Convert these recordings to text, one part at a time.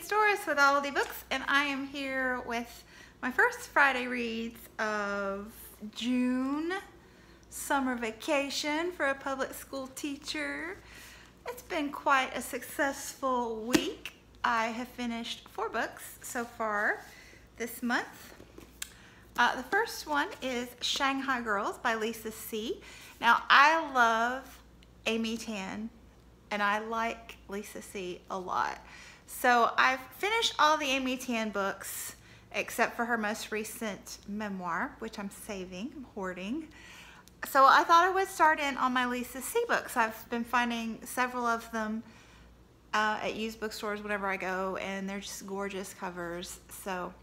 Doris with All the Books, and I am here with my first Friday reads of June, summer vacation for a public school teacher. It's been quite a successful week. I have finished 4 books so far this month. The first one is Shanghai Girls by Lisa C. Now, I love Amy Tan, and I like Lisa C a lot. So I've finished all the Amy Tan books except for her most recent memoir, which I'm saving, I'm hoarding. So I thought I would start in on my Lisa C books. I've been finding several of them at used bookstores whenever I go, and they're just gorgeous covers. So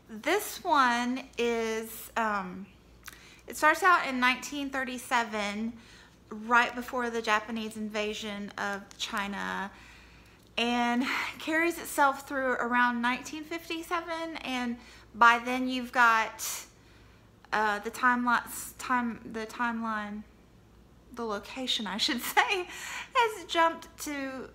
this one is, it starts out in 1937, right before the Japanese invasion of China, and carries itself through around 1957, and by then you've got the location, I should say, has jumped to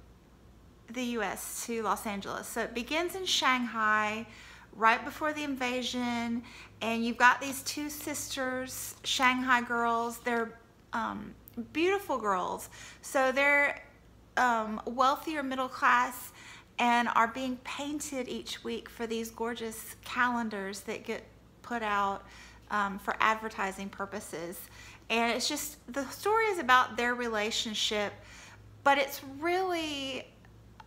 the US, to Los Angeles. So it begins in Shanghai right before the invasion, and you've got these 2 sisters, Shanghai girls. They're beautiful girls. So they're wealthier middle class and are being painted each week for these gorgeous calendars that get put out for advertising purposes. And it's just, the story is about their relationship, but it's really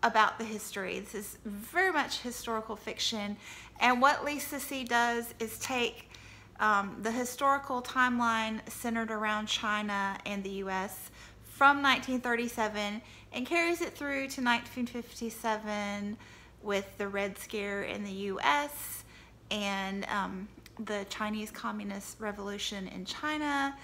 about the history. This is very much historical fiction, and what Lisa C does is take the historical timeline centered around China and the US from 1937 and carries it through to 1957 with the Red Scare in the US and the Chinese Communist Revolution in China.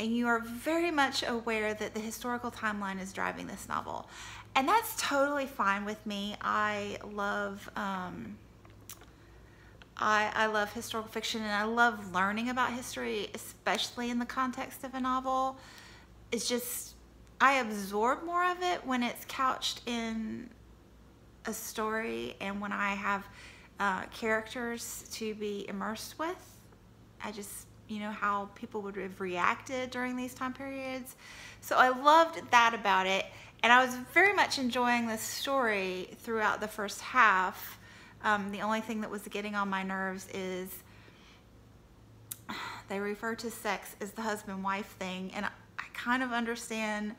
And you are very much aware that the historical timeline is driving this novel. And that's totally fine with me. I love I love historical fiction, and I love learning about history, especially in the context of a novel. It's just, I absorb more of it when it's couched in a story and when I have characters to be immersed with. I just, you know, how people would have reacted during these time periods. So I loved that about it, and I was very much enjoying this story throughout the first half. The only thing that was getting on my nerves is they refer to sex as the husband-wife thing, and I kind of understand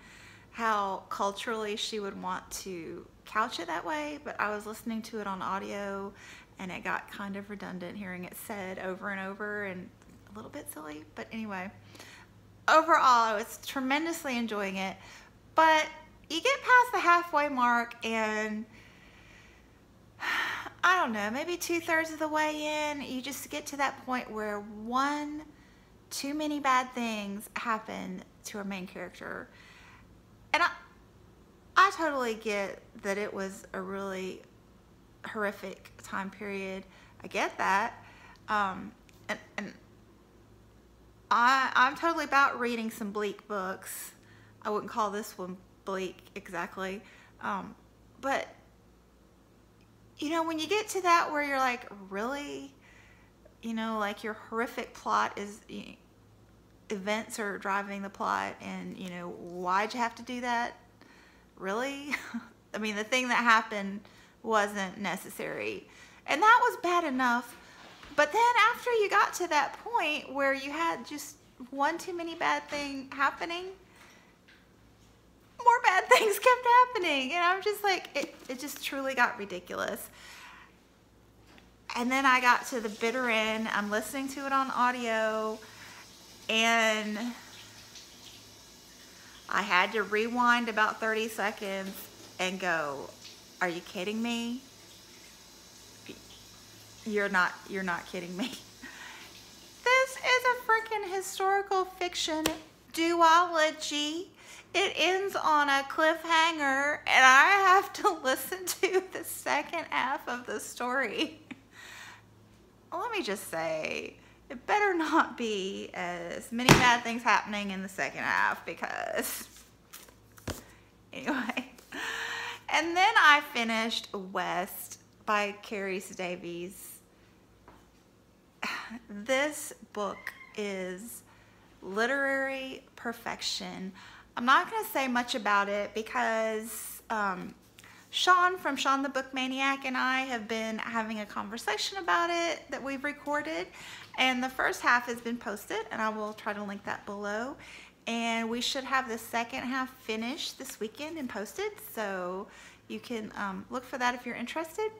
how culturally she would want to couch it that way, but I was listening to it on audio and it got kind of redundant hearing it said over and over, and a little bit silly. But anyway, overall I was tremendously enjoying it, but you get past the halfway mark and I don't know, maybe 2/3 of the way in, you just get to that point where too many bad things happen to our main character. And I totally get that it was a really horrific time period. I get that. And I'm totally about reading some bleak books. I wouldn't call this one bleak exactly. But you know, when you get to that where you're like, really? You know, like your horrific plot is, events are driving the plot, and, you know, why'd you have to do that? Really? I mean, the thing that happened wasn't necessary. And that was bad enough. But then after you got to that point where you had just one too many bad thing happening, more bad things kept happening, and I'm just like, it just truly got ridiculous. And then I got to the bitter end. I'm listening to it on audio, and I had to rewind about 30 seconds and go, are you kidding me? You're not kidding me. This is a freaking historical fiction duology. It ends on a cliffhanger, and I have to listen to the second half of the story. Let me just say, it better not be as many bad things happening in the second half, because anyway. And then I finished West by Carrie Davies. This book is literary perfection. I'm not going to say much about it because Shawn from Shawn the Book Maniac and I have been having a conversation about it that we've recorded, and the first half has been posted, and I will try to link that below. And we should have the second half finished this weekend and posted, so you can look for that if you're interested.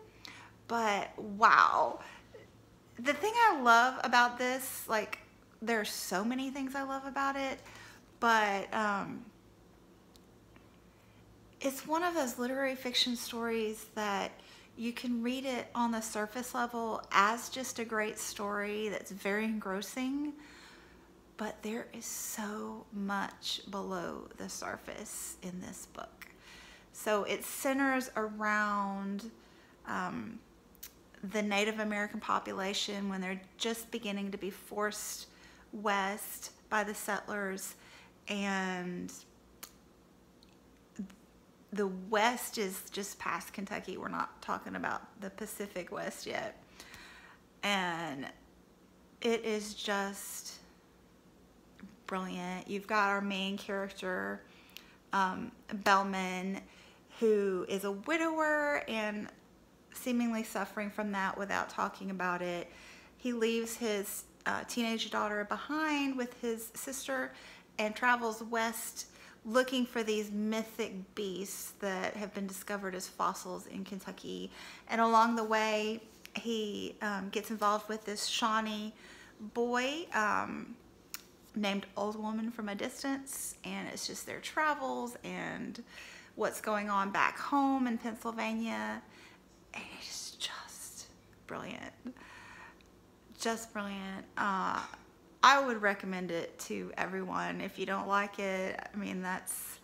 But wow, the thing I love about this, like, there's so many things I love about it, but it's one of those literary fiction stories that you can read it on the surface level as just a great story that's very engrossing, but there is so much below the surface in this book. So it centers around the Native American population when they're just beginning to be forced west by the settlers, and the West is just past Kentucky. We're not talking about the Pacific West yet. And it is just brilliant. You've got our main character, Bellman, who is a widower and seemingly suffering from that without talking about it. He leaves his teenage daughter behind with his sister and travels west looking for these mythic beasts that have been discovered as fossils in Kentucky. And along the way, he gets involved with this Shawnee boy named Old Woman from a Distance, and it's just their travels and what's going on back home in Pennsylvania. And it's just brilliant. Just brilliant. I would recommend it to everyone. If you don't like it, I mean, that's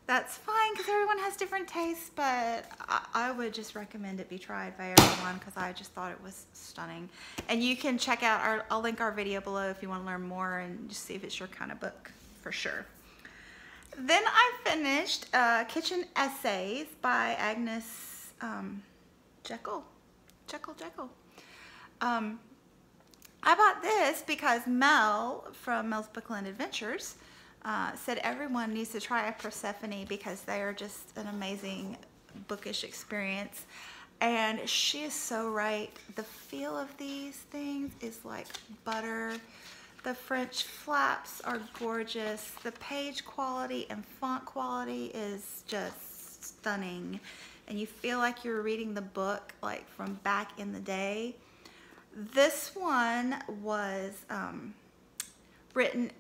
fine because everyone has different tastes, but I would just recommend it be tried by everyone because I just thought it was stunning. And you can check out I'll link our video below if you want to learn more and just see if it's your kind of book for sure. Then I finished Kitchen Essays by Agnes Jekyll. I bought this because Mel from Mel's Bookland Adventures said everyone needs to try a Persephone because they are just an amazing bookish experience. And she is so right. The feel of these things is like butter. The French flaps are gorgeous. The page quality and font quality is just stunning. And you feel like you're reading the book like from back in the day. This one was written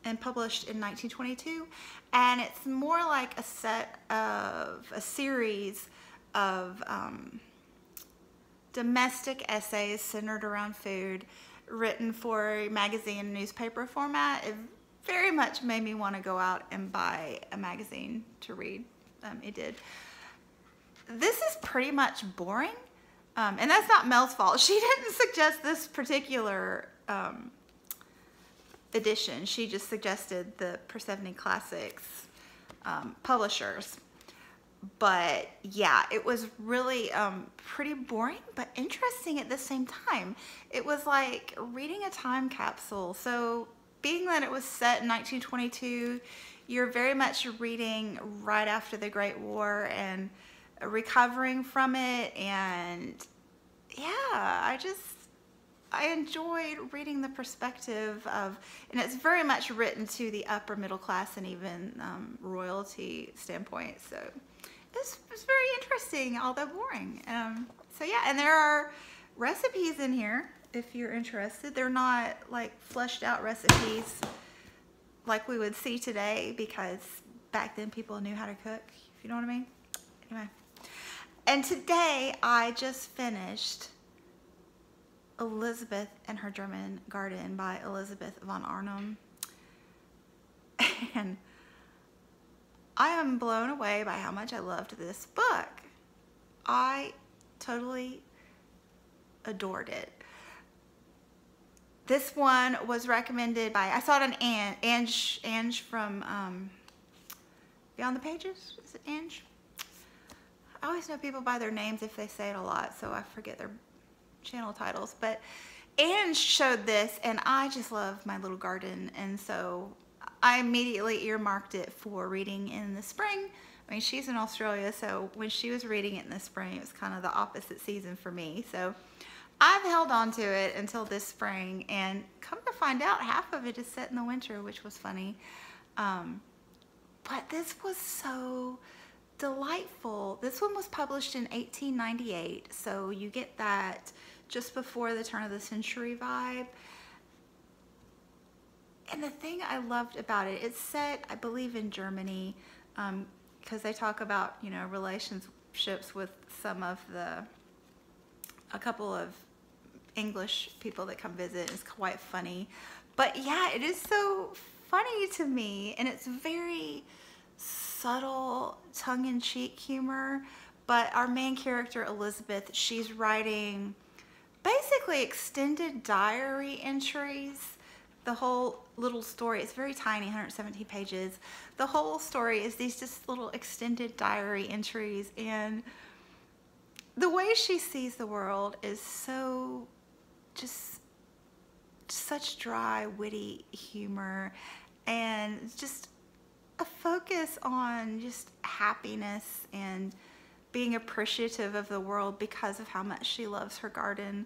and published in 1922, and it's more like a series of domestic essays centered around food, written for a magazine and newspaper format. It very much made me want to go out and buy a magazine to read. It did. This is pretty much boring. And that's not Mel's fault. She didn't suggest this particular edition. She just suggested the Persephone Classics publishers. But yeah, it was really pretty boring, but interesting at the same time. It was like reading a time capsule. So being that it was set in 1922, you're very much reading right after the Great War and recovering from it. And yeah, I enjoyed reading the perspective of, and it's very much written to the upper middle class and even royalty standpoint. So it's very interesting, although boring. So yeah, and there are recipes in here if you're interested. They're not like fleshed out recipes like we would see today because back then people knew how to cook, if you know what I mean. Anyway. And today I just finished Elizabeth and Her German Garden by Elizabeth von Arnim. And I am blown away by how much I loved this book. I totally adored it. This one was recommended by, I saw it on Ange from Beyond the Pages. Is it Ange? always know people by their names if they say it a lot, so I forget their channel titles. But Anne showed this, and I just love my little garden, and so I immediately earmarked it for reading in the spring. I mean, she's in Australia, so when she was reading it in the spring, it was kind of the opposite season for me. So I've held on to it until this spring, and come to find out, half of it is set in the winter, which was funny. But this was so delightful. This one was published in 1898, so you get that just before the turn of the century vibe. And the thing I loved about it, it's set, I believe, in Germany, because they talk about, you know, relationships with a couple of English people that come visit. It's quite funny. But yeah, it is so funny to me, and it's very subtle, tongue-in-cheek humor. But our main character, Elizabeth, she's writing basically extended diary entries. The whole little story, it's very tiny, 117 pages. The whole story is these just little extended diary entries, and the way she sees the world is so just such dry, witty humor, and just a focus on just happiness and being appreciative of the world because of how much she loves her garden,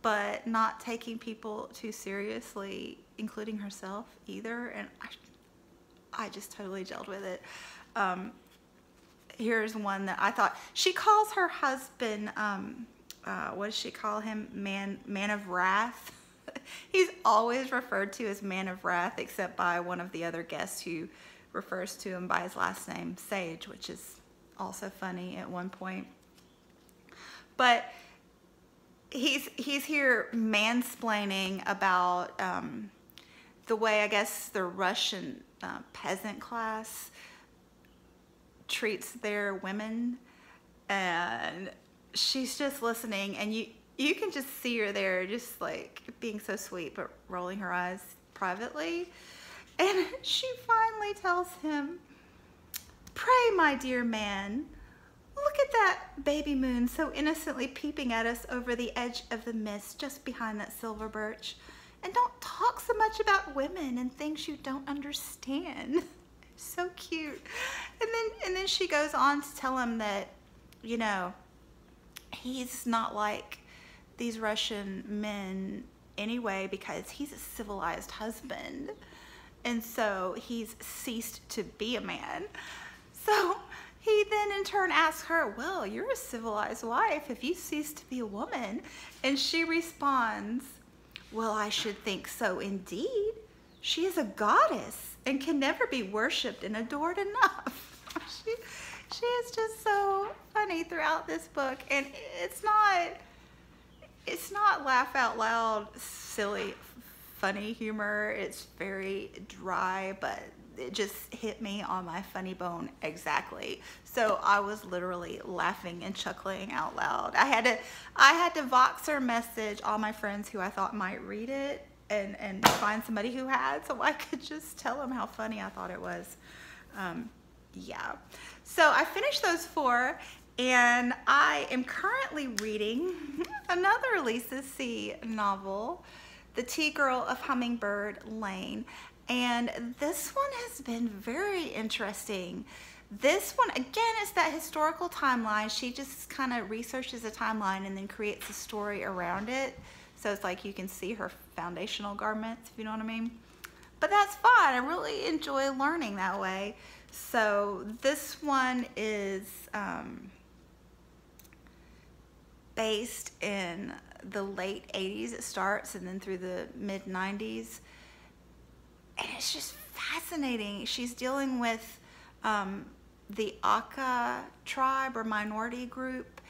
but not taking people too seriously, including herself either. And I just totally gelled with it. Here's one that I thought, she calls her husband, what does she call him? Man of Wrath. He's always referred to as Man of Wrath, except by one of the other guests who refers to him by his last name, Sage, which is also funny at one point. But he's here mansplaining about the way, I guess, the Russian peasant class treats their women, and she's just listening, and you can just see her there just like being so sweet but rolling her eyes privately. And she finally tells him, "Pray, my dear man, look at that baby moon so innocently peeping at us over the edge of the mist just behind that silver birch. And don't talk so much about women and things you don't understand." So cute. And then she goes on to tell him that, you know, he's not like these Russian men anyway, because he's a civilized husband, and so he's ceased to be a man. So he then in turn asks her, "Well, you're a civilized wife if you cease to be a woman." And she responds, "Well, I should think so indeed. She is a goddess and can never be worshipped and adored enough." She is just so funny throughout this book, and it's not laugh out loud, silly, funny humor. It's very dry, but it just hit me on my funny bone exactly. So I was literally laughing and chuckling out loud. I had to Voxer message all my friends who I thought might read it and find somebody who had, so I could just tell them how funny I thought it was. Yeah. So I finished those 4, and I am currently reading another Lisa C. novel, The Tea Girl of Hummingbird Lane. And this one has been very interesting. This one, again, is that historical timeline. She just kind of researches a timeline and then creates a story around it. So it's like you can see her foundational garments, if you know what I mean. But that's fun. I really enjoy learning that way. So this one is based in the late 80s. It starts, and then through the mid 90s. And it's just fascinating. She's dealing with the Aka tribe or minority group,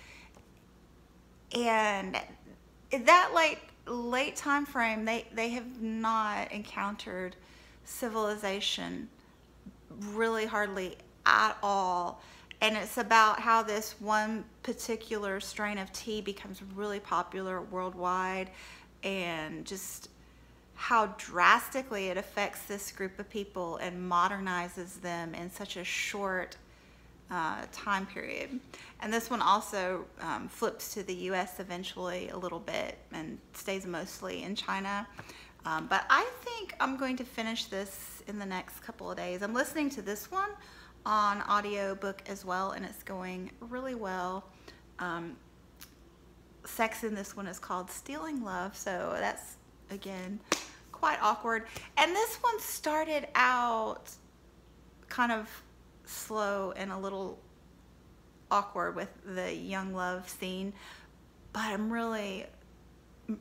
and that late time frame, they have not encountered civilization really hardly at all. And it's about how this one particular strain of tea becomes really popular worldwide, and just how drastically it affects this group of people and modernizes them in such a short time period. And this one also flips to the US eventually a little bit and stays mostly in China. But I think I'm going to finish this in the next couple of days. I'm listening to this one on audiobook as well, and it's going really well. Sex in this one is called Stealing Love, so that's, again, quite awkward. And this one started out kind of slow and a little awkward with the young love scene, but I'm really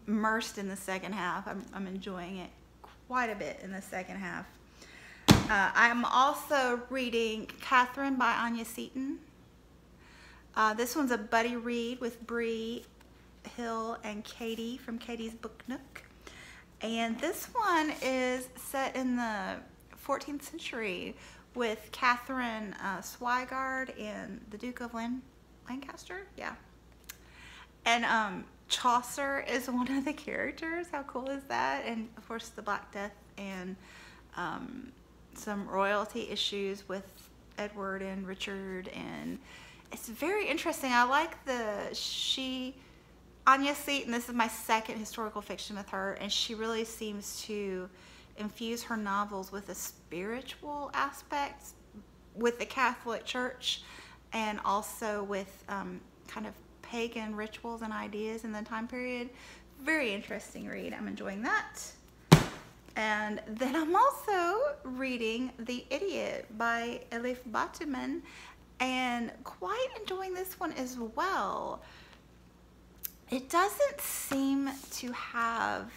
immersed in the second half. I'm enjoying it quite a bit in the second half. I'm also reading Catherine by Anya Seton. This one's a buddy read with Bree Hill and Katie from Katie's Book Nook. And this one is set in the 14th century with Catherine Swigard and the Duke of Lancaster. Yeah. And Chaucer is one of the characters. How cool is that? And of course the Black Death and some royalty issues with Edward and Richard, and it's very interesting. I like Anya Seton, this is my second historical fiction with her, and she really seems to infuse her novels with a spiritual aspect with the Catholic Church, and also with kind of pagan rituals and ideas in the time period. Very interesting read. I'm enjoying that. And then I'm also reading The Idiot by Elif Batuman, and quite enjoying this one as well. It doesn't seem to have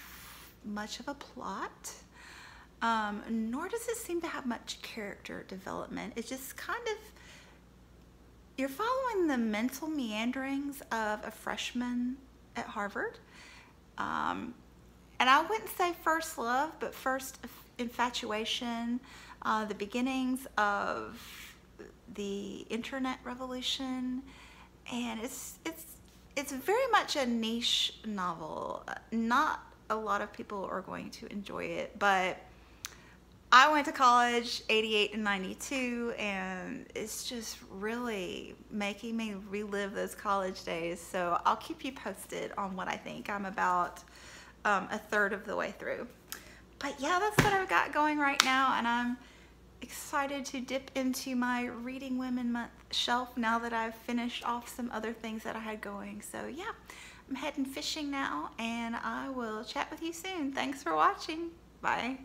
much of a plot, nor does it seem to have much character development. It's just kind of, you're following the mental meanderings of a freshman at Harvard. And I wouldn't say first love, but first infatuation, the beginnings of the internet revolution, and it's very much a niche novel. Not a lot of people are going to enjoy it, but I went to college 88 and 92, and it's just really making me relive those college days. So I'll keep you posted on what I think. I'm about a third of the way through. But yeah, that's what I've got going right now, and I'm excited to dip into my Reading Women Month shelf now that I've finished off some other things that I had going. So yeah, I'm heading fishing now, and I will chat with you soon. Thanks for watching. Bye.